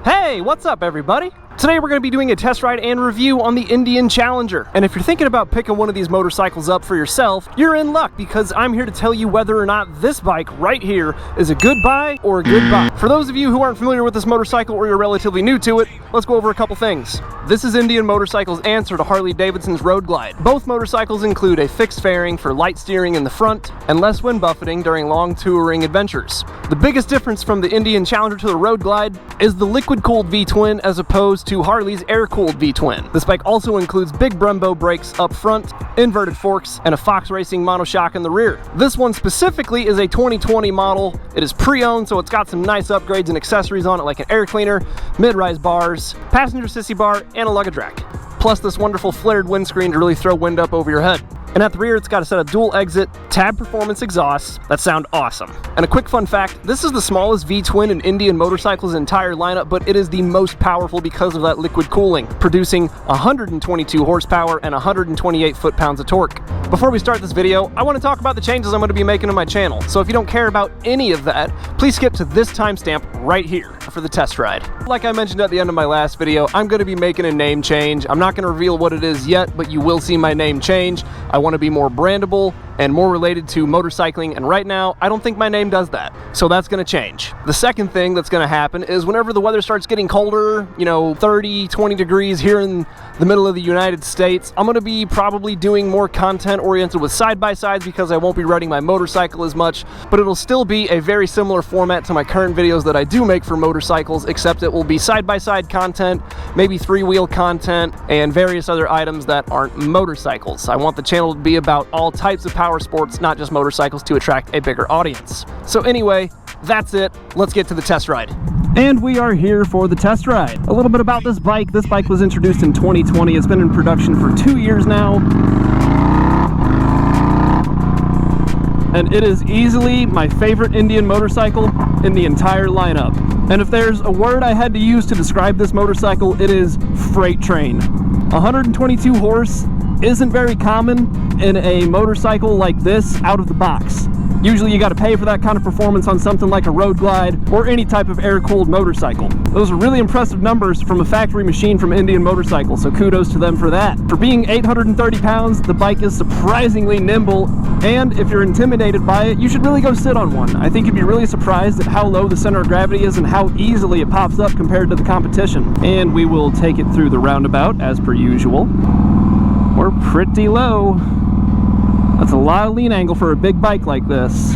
Hey, what's up everybody? Today we're going to be doing a test ride and review on the Indian Challenger. And if you're thinking about picking one of these motorcycles up for yourself, you're in luck because I'm here to tell you whether or not this bike right here is a good buy or a good buy. For those of you who aren't familiar with this motorcycle or you're relatively new to it, let's go over a couple things. This is Indian Motorcycle's answer to Harley-Davidson's Road Glide. Both motorcycles include a fixed fairing for light steering in the front and less wind buffeting during long touring adventures. The biggest difference from the Indian Challenger to the Road Glide is the liquid-cooled V-twin as opposed to Harley's air-cooled V-twin. This bike also includes big Brembo brakes up front, inverted forks, and a Fox Racing monoshock in the rear. This one specifically is a 2020 model. It is pre-owned, so it's got some nice upgrades and accessories on it like an air cleaner, mid-rise bars, passenger sissy bar, and a luggage rack. Plus this wonderful flared windscreen to really throw wind up over your head. And at the rear, it's got a set of dual exit tab performance exhausts that sound awesome. And a quick fun fact, this is the smallest V-twin in Indian Motorcycle's entire lineup, but it is the most powerful because of that liquid cooling, producing 122 horsepower and 128 foot-pounds of torque. Before we start this video, I want to talk about the changes I'm going to be making to my channel. So if you don't care about any of that, please skip to this timestamp right here for the test ride. Like I mentioned at the end of my last video, I'm going to be making a name change. I'm not going to reveal what it is yet, but you will see my name change. I want to be more brandable and more related to motorcycling, and right now I don't think my name does that, so that's going to change. The second thing that's going to happen is whenever the weather starts getting colder, 30-20 degrees here in the middle of the United States, I'm going to be probably doing more content oriented with side-by-sides because I won't be riding my motorcycle as much, but it'll still be a very similar format to my current videos that I do make for motorcycles, except it will be side-by-side content, maybe three-wheel content, and various other items that aren't motorcycles. I want the channel to be about all types of power sports, not just motorcycles, to attract a bigger audience. So anyway, that's it. Let's get to the test ride. And we are here for the test ride. A little bit about this bike. This bike was introduced in 2020. It's been in production for 2 years now. And it is easily my favorite Indian motorcycle in the entire lineup. And if there's a word I had to use to describe this motorcycle, it is freight train. 122 horse isn't very common in a motorcycle like this out of the box. Usually you got to pay for that kind of performance on something like a Road Glide or any type of air-cooled motorcycle. Those are really impressive numbers from a factory machine from Indian Motorcycle, so kudos to them for that. For being 830 pounds, the bike is surprisingly nimble, and if you're intimidated by it, you should really go sit on one. I think you'd be really surprised at how low the center of gravity is and how easily it pops up compared to the competition. And we will take it through the roundabout as per usual. We're pretty low. That's a lot of lean angle for a big bike like this.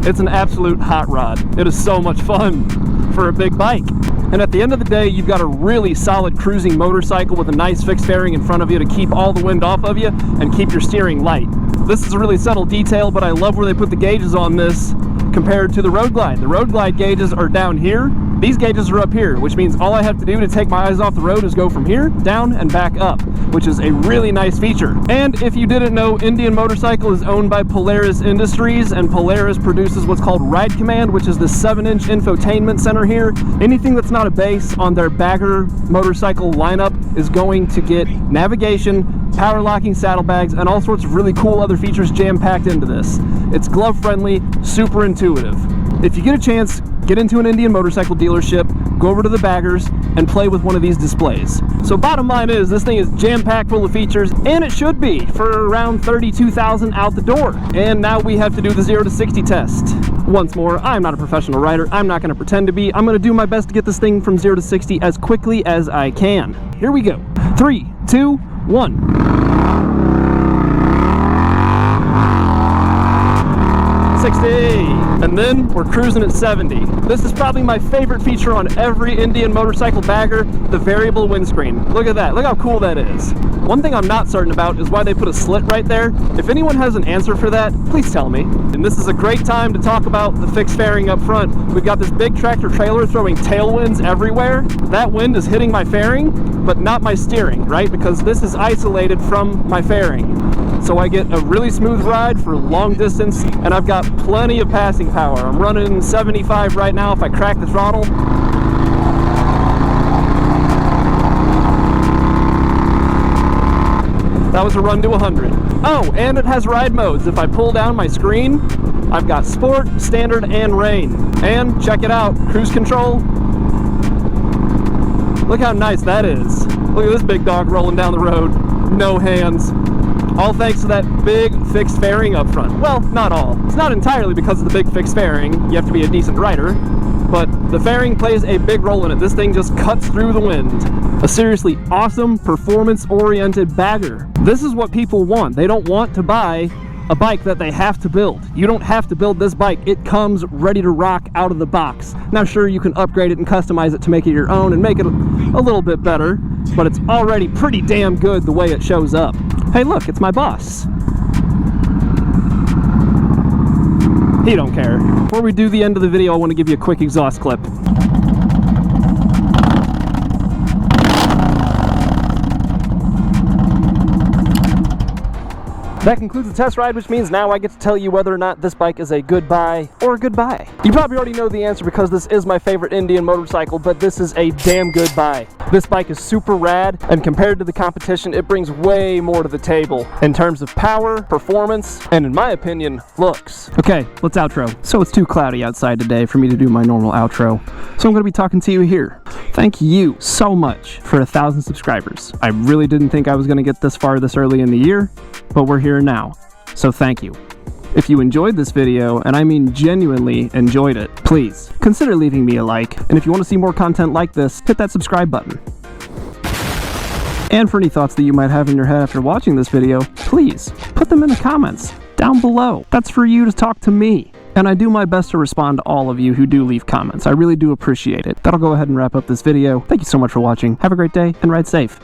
It's an absolute hot rod. It is so much fun for a big bike. And at the end of the day, you've got a really solid cruising motorcycle with a nice fixed fairing in front of you to keep all the wind off of you and keep your steering light. This is a really subtle detail, but I love where they put the gauges on this compared to the Road Glide. The Road Glide gauges are down here. These gauges are up here, which means all I have to do to take my eyes off the road is go from here, down, and back up, which is a really nice feature. And if you didn't know, Indian Motorcycle is owned by Polaris Industries, and Polaris produces what's called Ride Command, which is the 7-inch infotainment center here. Anything that's not a base on their bagger motorcycle lineup is going to get navigation, power locking saddlebags, and all sorts of really cool other features jam-packed into this. It's glove-friendly, super intuitive. If you get a chance, get into an Indian Motorcycle dealership, go over to the baggers, and play with one of these displays. So bottom line is, this thing is jam-packed full of features, and it should be for around 32,000 out the door. And now we have to do the 0 to 60 test. Once more, I'm not a professional rider. I'm not going to pretend to be. I'm going to do my best to get this thing from 0 to 60 as quickly as I can. Here we go. 3, 2, 1. 60. And then we're cruising at 70. This is probably my favorite feature on every Indian Motorcycle bagger, the variable windscreen. Look at that, look how cool that is. One thing I'm not certain about is why they put a slit right there. If anyone has an answer for that, please tell me. And this is a great time to talk about the fixed fairing up front. We've got this big tractor trailer throwing tailwinds everywhere. That wind is hitting my fairing, but not my steering, right? Because this is isolated from my fairing. So I get a really smooth ride for long distance, and I've got plenty of passing power. I'm running 75 right now if I crack the throttle. that was a run to 100. Oh, and it has ride modes. If I pull down my screen, I've got Sport, Standard, and Rain. And check it out, cruise control. Look how nice that is. Look at this big dog rolling down the road. No hands. All thanks to that big fixed fairing up front. Well, not all. It's not entirely because of the big fixed fairing. You have to be a decent rider. But the fairing plays a big role in it. This thing just cuts through the wind. A seriously awesome, performance-oriented bagger. This is what people want. They don't want to buy a bike that they have to build. You don't have to build this bike. It comes ready to rock out of the box. Now sure, you can upgrade it and customize it to make it your own and make it a little bit better, but it's already pretty damn good the way it shows up. Hey look, it's my boss. He don't care. Before we do the end of the video, I want to give you a quick exhaust clip. That concludes the test ride, which means now I get to tell you whether or not this bike is a good buy or a good buy. You probably already know the answer because this is my favorite Indian motorcycle, but this is a damn good buy. This bike is super rad, and compared to the competition, it brings way more to the table in terms of power, performance, and in my opinion, looks. Okay, let's outro. So it's too cloudy outside today for me to do my normal outro, so I'm going to be talking to you here. Thank you so much for 1,000 subscribers. I really didn't think I was going to get this far this early in the year, but we're here now, so thank you. If you enjoyed this video, and I mean genuinely enjoyed it, please consider leaving me a like, and if you want to see more content like this, hit that subscribe button. And for any thoughts that you might have in your head after watching this video, please put them in the comments down below. That's for you to talk to me. And I do my best to respond to all of you who do leave comments. I really do appreciate it. That'll go ahead and wrap up this video. Thank you so much for watching. Have a great day and ride safe.